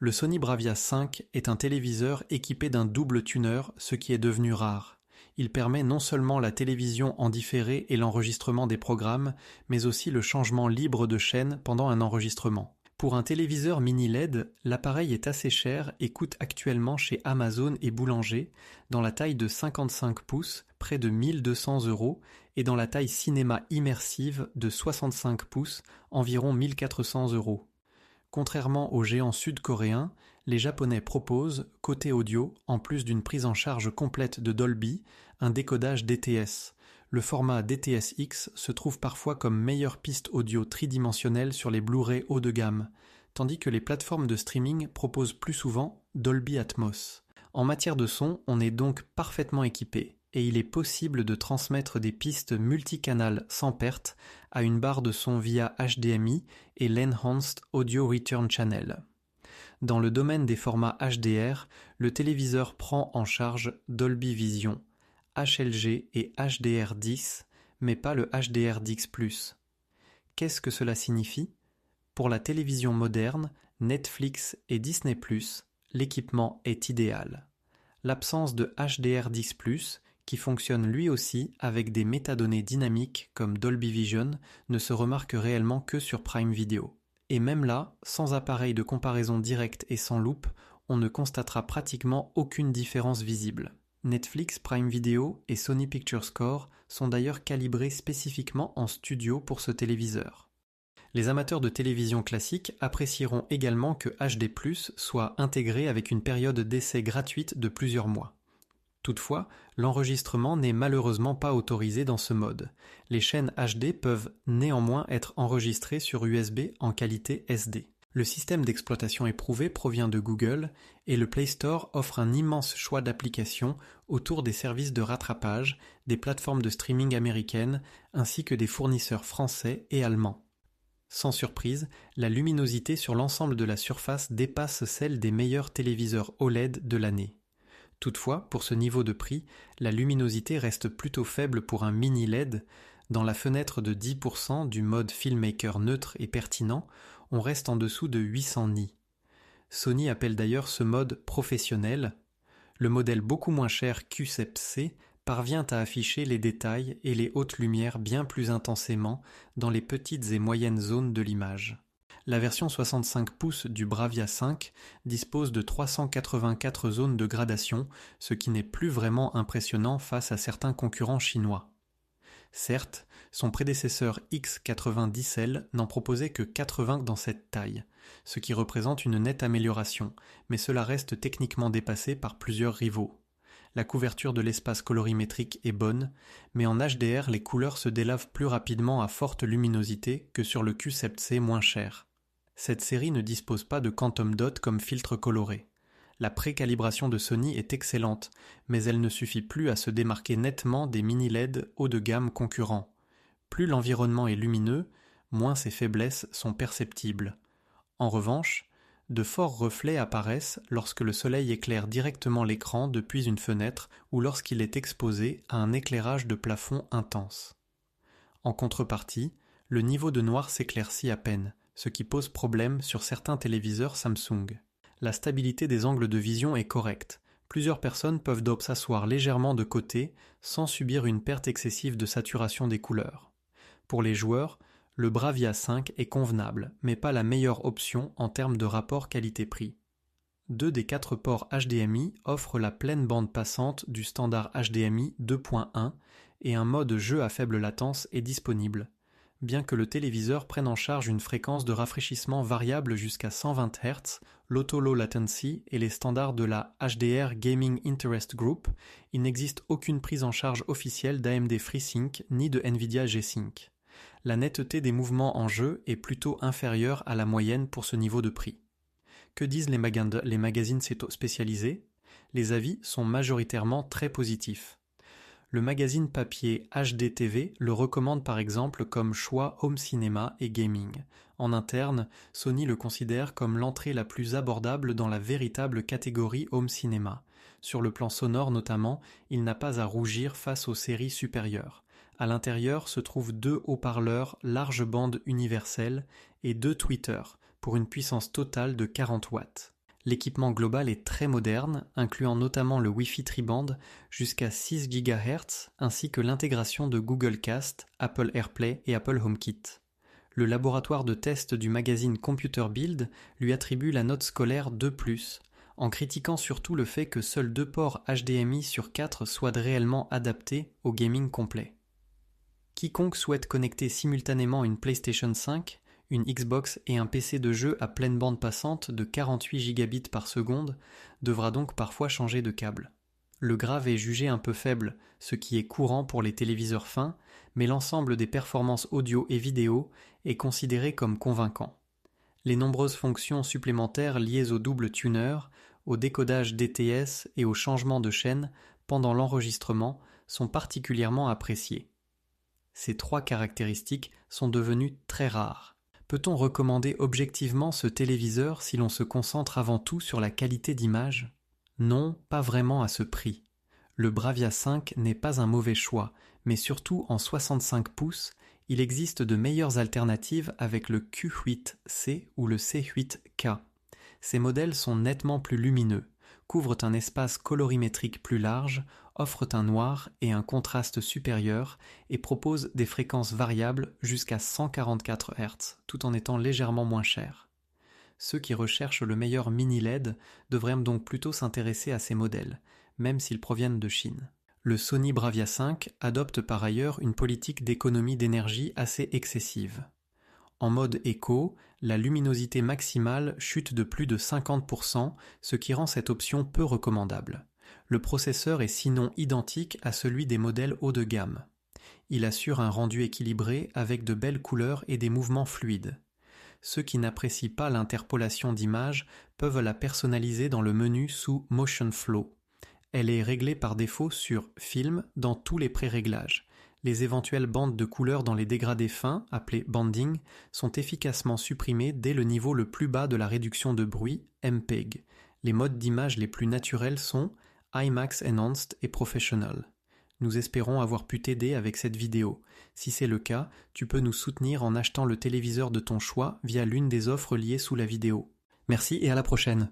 Le Sony Bravia 5 est un téléviseur équipé d'un double tuner, ce qui est devenu rare. Il permet non seulement la télévision en différé et l'enregistrement des programmes, mais aussi le changement libre de chaîne pendant un enregistrement. Pour un téléviseur mini LED, l'appareil est assez cher et coûte actuellement chez Amazon et Boulanger, dans la taille de 55 pouces, près de 1 200 €, et dans la taille cinéma immersive de 65 pouces, environ 1 400 €. Contrairement aux géants sud-coréens, les Japonais proposent, côté audio, en plus d'une prise en charge complète de Dolby, un décodage DTS. Le format DTS-X se trouve parfois comme meilleure piste audio tridimensionnelle sur les Blu-ray haut de gamme, tandis que les plateformes de streaming proposent plus souvent Dolby Atmos. En matière de son, on est donc parfaitement équipé, et il est possible de transmettre des pistes multicanales sans perte à une barre de son via HDMI et l'Enhanced Audio Return Channel. Dans le domaine des formats HDR, le téléviseur prend en charge Dolby Vision, HLG et HDR10, mais pas le HDR10+. Qu'est-ce que cela signifie ? Pour la télévision moderne, Netflix et Disney+, l'équipement est idéal. L'absence de HDR10+, qui fonctionne lui aussi avec des métadonnées dynamiques comme Dolby Vision, ne se remarque réellement que sur Prime Video. Et même là, sans appareil de comparaison directe et sans loupe, on ne constatera pratiquement aucune différence visible. Netflix, Prime Video et Sony Pictures Core sont d'ailleurs calibrés spécifiquement en studio pour ce téléviseur. Les amateurs de télévision classique apprécieront également que HD+, soit intégré avec une période d'essai gratuite de plusieurs mois. Toutefois, l'enregistrement n'est malheureusement pas autorisé dans ce mode. Les chaînes HD peuvent néanmoins être enregistrées sur USB en qualité SD. Le système d'exploitation éprouvé provient de Google et le Play Store offre un immense choix d'applications autour des services de rattrapage, des plateformes de streaming américaines ainsi que des fournisseurs français et allemands. Sans surprise, la luminosité sur l'ensemble de la surface dépasse celle des meilleurs téléviseurs OLED de l'année. Toutefois, pour ce niveau de prix, la luminosité reste plutôt faible pour un mini LED. Dans la fenêtre de 10% du mode filmmaker neutre et pertinent, on reste en dessous de 800 nits. Sony appelle d'ailleurs ce mode professionnel. Le modèle beaucoup moins cher Q7C parvient à afficher les détails et les hautes lumières bien plus intensément dans les petites et moyennes zones de l'image. La version 65 pouces du Bravia 5 dispose de 384 zones de gradation, ce qui n'est plus vraiment impressionnant face à certains concurrents chinois. Certes, son prédécesseur X90L n'en proposait que 80 dans cette taille, ce qui représente une nette amélioration, mais cela reste techniquement dépassé par plusieurs rivaux. La couverture de l'espace colorimétrique est bonne, mais en HDR les couleurs se délavent plus rapidement à forte luminosité que sur le Q7C moins cher. Cette série ne dispose pas de Quantum Dot comme filtre coloré. La précalibration de Sony est excellente, mais elle ne suffit plus à se démarquer nettement des mini LED haut de gamme concurrents. Plus l'environnement est lumineux, moins ses faiblesses sont perceptibles. En revanche, de forts reflets apparaissent lorsque le soleil éclaire directement l'écran depuis une fenêtre ou lorsqu'il est exposé à un éclairage de plafond intense. En contrepartie, le niveau de noir s'éclaircit à peine, ce qui pose problème sur certains téléviseurs Samsung. La stabilité des angles de vision est correcte. Plusieurs personnes peuvent donc s'asseoir légèrement de côté sans subir une perte excessive de saturation des couleurs. Pour les joueurs, le Bravia 5 est convenable, mais pas la meilleure option en termes de rapport qualité-prix. 2 des 4 ports HDMI offrent la pleine bande passante du standard HDMI 2.1 et un mode jeu à faible latence est disponible. Bien que le téléviseur prenne en charge une fréquence de rafraîchissement variable jusqu'à 120 Hz, l'auto-low latency et les standards de la HDR Gaming Interest Group, il n'existe aucune prise en charge officielle d'AMD FreeSync ni de Nvidia G-Sync. La netteté des mouvements en jeu est plutôt inférieure à la moyenne pour ce niveau de prix. Que disent les magazines spécialisés ? Les avis sont majoritairement très positifs. Le magazine papier HDTV le recommande par exemple comme choix home cinéma et gaming. En interne, Sony le considère comme l'entrée la plus abordable dans la véritable catégorie home cinéma. Sur le plan sonore notamment, il n'a pas à rougir face aux séries supérieures. À l'intérieur se trouvent 2 haut-parleurs large bande universelle et 2 tweeters pour une puissance totale de 40 watts. L'équipement global est très moderne, incluant notamment le Wi-Fi tri-band jusqu'à 6 GHz ainsi que l'intégration de Google Cast, Apple AirPlay et Apple HomeKit. Le laboratoire de test du magazine Computer Build lui attribue la note scolaire 2+, en critiquant surtout le fait que seuls 2 ports HDMI sur 4 soient réellement adaptés au gaming complet. Quiconque souhaite connecter simultanément une PlayStation 5, une Xbox et un PC de jeu à pleine bande passante de 48 gigabits par seconde devra donc parfois changer de câble. Le grave est jugé un peu faible, ce qui est courant pour les téléviseurs fins, mais l'ensemble des performances audio et vidéo est considéré comme convaincant. Les nombreuses fonctions supplémentaires liées au double tuner, au décodage DTS et au changement de chaîne pendant l'enregistrement sont particulièrement appréciées. Ces 3 caractéristiques sont devenues très rares. Peut-on recommander objectivement ce téléviseur si l'on se concentre avant tout sur la qualité d'image ? Non, pas vraiment à ce prix. Le Bravia 5 n'est pas un mauvais choix, mais surtout en 65 pouces, il existe de meilleures alternatives avec le Q8C ou le C8K. Ces modèles sont nettement plus lumineux, couvrent un espace colorimétrique plus large, offrent un noir et un contraste supérieur et proposent des fréquences variables jusqu'à 144 Hz, tout en étant légèrement moins chers. Ceux qui recherchent le meilleur mini-LED devraient donc plutôt s'intéresser à ces modèles, même s'ils proviennent de Chine. Le Sony Bravia 5 adopte par ailleurs une politique d'économie d'énergie assez excessive. En mode éco, la luminosité maximale chute de plus de 50%, ce qui rend cette option peu recommandable. Le processeur est sinon identique à celui des modèles haut de gamme. Il assure un rendu équilibré avec de belles couleurs et des mouvements fluides. Ceux qui n'apprécient pas l'interpolation d'image peuvent la personnaliser dans le menu sous Motion Flow. Elle est réglée par défaut sur Film dans tous les pré-réglages. Les éventuelles bandes de couleurs dans les dégradés fins, appelés banding, sont efficacement supprimées dès le niveau le plus bas de la réduction de bruit, MPEG. Les modes d'image les plus naturels sont IMAX Enhanced et Professional. Nous espérons avoir pu t'aider avec cette vidéo. Si c'est le cas, tu peux nous soutenir en achetant le téléviseur de ton choix via l'une des offres liées sous la vidéo. Merci et à la prochaine.